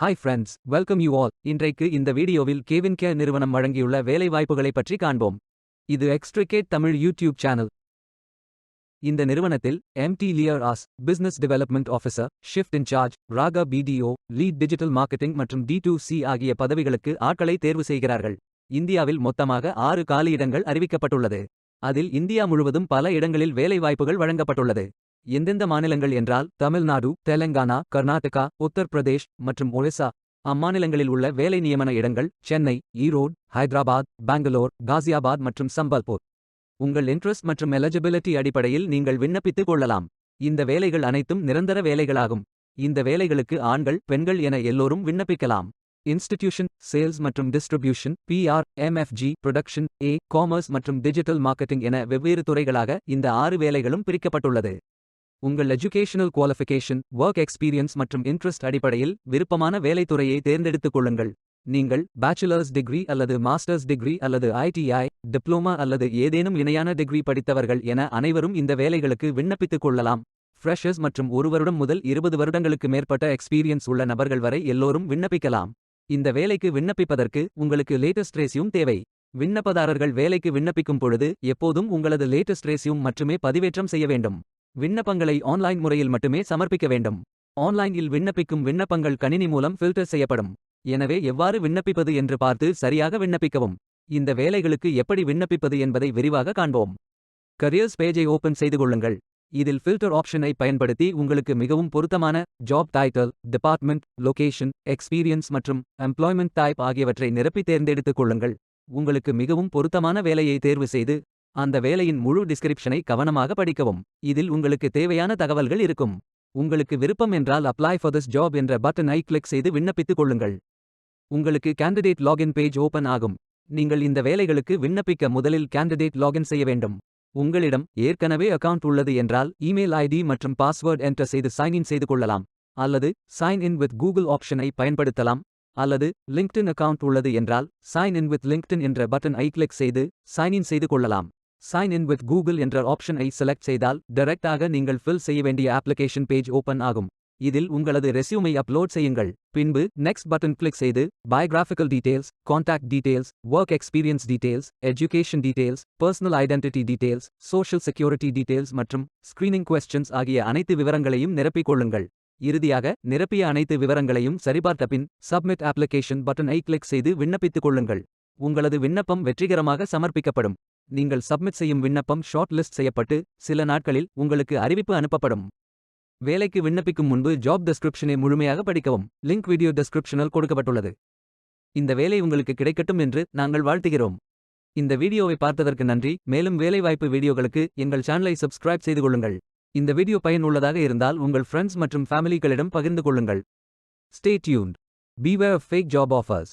Hi friends, welcome you all. இன்றைக்கு இந்த வீடியோவில் கேவின் கேர் நிறுவனம் வழங்கியுள்ள வேலைவாய்ப்புகளை பற்றி காண்போம். இது எக்ஸ்ட்ரிகேட் தமிழ் யூடியூப் சேனல். இந்த நிறுவனத்தில் எம்டி லியர் as business development officer, shift incharge, ராகா பிடிஓ, லீட் டிஜிட்டல் மார்க்கெட்டிங் மற்றும் D2C ஆகிய பதவிகளுக்கு ஆட்களை தேர்வு செய்கிறார்கள். இந்தியாவில் மொத்தமாக 6 காலியிடங்கள் அறிவிக்கப்பட்டுள்ளது. அதில் இந்தியா முழுவதும் பல இடங்களில் வேலைவாய்ப்புகள் வழங்கப்பட்டுள்ளது. எந்தெந்த மாநிலங்கள் என்றால் தமிழ்நாடு, தெலங்கானா, கர்நாடகா, உத்தரப்பிரதேஷ் மற்றும் ஒரிசா. அம்மாநிலங்களில் உள்ள வேலை நியமன இடங்கள் சென்னை, ஈரோடு, ஹைதராபாத், பெங்களூர், காசியாபாத் மற்றும் சம்பல்பூர். உங்கள் இன்ட்ரெஸ்ட் மற்றும் எலிஜிபிலிட்டி அடிப்படையில் நீங்கள் விண்ணப்பித்துக் கொள்ளலாம். இந்த வேலைகள் அனைத்தும் நிரந்தர வேலைகளாகும். இந்த வேலைகளுக்கு ஆண்கள், பெண்கள் என எல்லோரும் விண்ணப்பிக்கலாம். இன்ஸ்டிடியூஷன், சேல்ஸ் மற்றும் distribution, PR, MFG, production, commerce மற்றும் டிஜிட்டல் மார்க்கெட்டிங் என வெவ்வேறு துறைகளாக இந்த 6 வேலைகளும் பிரிக்கப்பட்டுள்ளது. உங்கள் எஜுகேஷனல் குவாலிஃபிகேஷன், ஒர்க் எக்ஸ்பீரியன்ஸ் மற்றும் இன்ட்ரெஸ்ட் அடிப்படையில் விருப்பமான வேலைத்துறையை தேர்ந்தெடுத்துக் கொள்ளுங்கள். நீங்கள் பேச்சுலர்ஸ் டிகிரி அல்லது மாஸ்டர்ஸ் டிகிரி அல்லது ITI, டிப்ளோமா அல்லது ஏதேனும் இணையான டிகிரி படித்தவர்கள் என அனைவரும் இந்த வேலைகளுக்கு விண்ணப்பித்துக் கொள்ளலாம். ஃப்ரெஷர்ஸ் மற்றும் 1 வருடம் முதல் 20 வருடங்களுக்கு மேற்பட்ட எக்ஸ்பீரியன்ஸ் உள்ள நபர்கள் வரை எல்லோரும் விண்ணப்பிக்கலாம். இந்த வேலைக்கு விண்ணப்பிப்பதற்கு உங்களுக்கு லேட்டஸ்ட் ரெஸ்யூம் தேவை. விண்ணப்பதாரர்கள் வேலைக்கு விண்ணப்பிக்கும் பொழுது எப்போதும் உங்களது லேட்டஸ்ட் ரெஸ்யூம் மட்டுமே பதிவேற்றம் செய்ய வேண்டும். விண்ணப்பங்களை ஆன்லைன் முறையில் மட்டுமே சமர்ப்பிக்க வேண்டும். ஆன்லைனில் விண்ணப்பிக்கும் விண்ணப்பங்கள் கணினி மூலம் ஃபில்டர் செய்யப்படும். எனவே எவ்வாறு விண்ணப்பிப்பது என்று பார்த்து சரியாக விண்ணப்பிக்கவும். இந்த வேலைகளுக்கு எப்படி விண்ணப்பிப்பது என்பதை விரிவாக காண்போம். கரியர்ஸ் பேஜை ஓபன் செய்து கொள்ளுங்கள். இதில் ஃபில்டர் ஆப்ஷனை பயன்படுத்தி உங்களுக்கு மிகவும் பொருத்தமான job title, department, location, experience மற்றும் எம்ப்ளாய்மெண்ட் டைப் ஆகியவற்றை நிரப்பி தேர்ந்தெடுத்துக் கொள்ளுங்கள். உங்களுக்கு மிகவும் பொருத்தமான வேலையை தேர்வு செய்து அந்த வேலையின் முழு டிஸ்கிரிப்ஷனை கவனமாக படிக்கவும். இதில் உங்களுக்கு தேவையான தகவல்கள் இருக்கும். உங்களுக்கு விருப்பம் என்றால் அப்ளை ஃபார் திஸ் ஜாப் என்ற பட்டனை கிளிக் செய்து விண்ணப்பித்துக் கொள்ளுங்கள். உங்களுக்கு கேண்டிடேட் லாகின் பேஜ் ஓபன் ஆகும். நீங்கள் இந்த வேலைகளுக்கு விண்ணப்பிக்க முதலில் கேண்டிடேட் லாகின் செய்ய வேண்டும். உங்களிடம் ஏற்கனவே அக்கவுண்ட் உள்ளது என்றால் இமெயில் ID மற்றும் பாஸ்வேர்ட் என்டர் செய்து சைன்இன் செய்து கொள்ளலாம். அல்லது சைன் இன் வித் கூகுள் ஆப்ஷனை பயன்படுத்தலாம். அல்லது லிங்க்டின் அக்கவுண்ட் உள்ளது என்றால் சைன் இன் வித் லிங்க்டின் என்ற பட்டனை கிளிக் செய்து சைன்இன் செய்து கொள்ளலாம். சைன் இன் வித் கூகுள் என்ற ஆப்ஷனை செலக்ட் செய்தால் டைரக்டாக நீங்கள் ஃபில் செய்ய வேண்டிய அப்ளிகேஷன் பேஜ் ஓபன் ஆகும். இதில் உங்களது ரெஸ்யூமை அப்லோட் செய்யுங்கள். பின்பு நெக்ஸ்ட் பட்டன் கிளிக் செய்து biographical details, contact details, work experience details, education details, personal identity details, social security details மற்றும் ஸ்கிரீனிங் கொஸ்டின்ஸ் ஆகிய அனைத்து விவரங்களையும் நிரப்பிக் கொள்ளுங்கள். இறுதியாக நிரப்பிய அனைத்து விவரங்களையும் சரிபார்த்த பின் சப்மிட் அப்ளிகேஷன் பட்டனை கிளிக் செய்து விண்ணப்பித்துக் கொள்ளுங்கள். உங்களது விண்ணப்பம் வெற்றிகரமாக சமர்ப்பிக்கப்படும். நீங்கள் சப்மிட் செய்யும் விண்ணப்பம் ஷார்ட் லிஸ்ட் செய்யப்பட்டு சில நாட்களில் உங்களுக்கு அறிவிப்பு அனுப்பப்படும். வேலைக்கு விண்ணப்பிக்கும் முன்பு ஜாப் டெஸ்கிரிப்ஷனை முழுமையாக படிக்கவும். லிங்க் வீடியோ டெஸ்கிரிப்ஷனில் கொடுக்கப்பட்டுள்ளது. இந்த வேலை உங்களுக்கு கிடைக்கட்டும் என்று நாங்கள் வாழ்த்துகிறோம். இந்த வீடியோவை பார்த்ததற்கு நன்றி. மேலும் வேலைவாய்ப்பு வீடியோகளுக்கு எங்கள் சேனலை சப்ஸ்கிரைப் செய்து கொள்ளுங்கள். இந்த வீடியோ பயனுள்ளதாக இருந்தால் உங்கள் ஃப்ரெண்ட்ஸ் மற்றும் ஃபேமிலிகளிடம் பகிர்ந்து கொள்ளுங்கள். Stay tuned. Beware of fake job offers.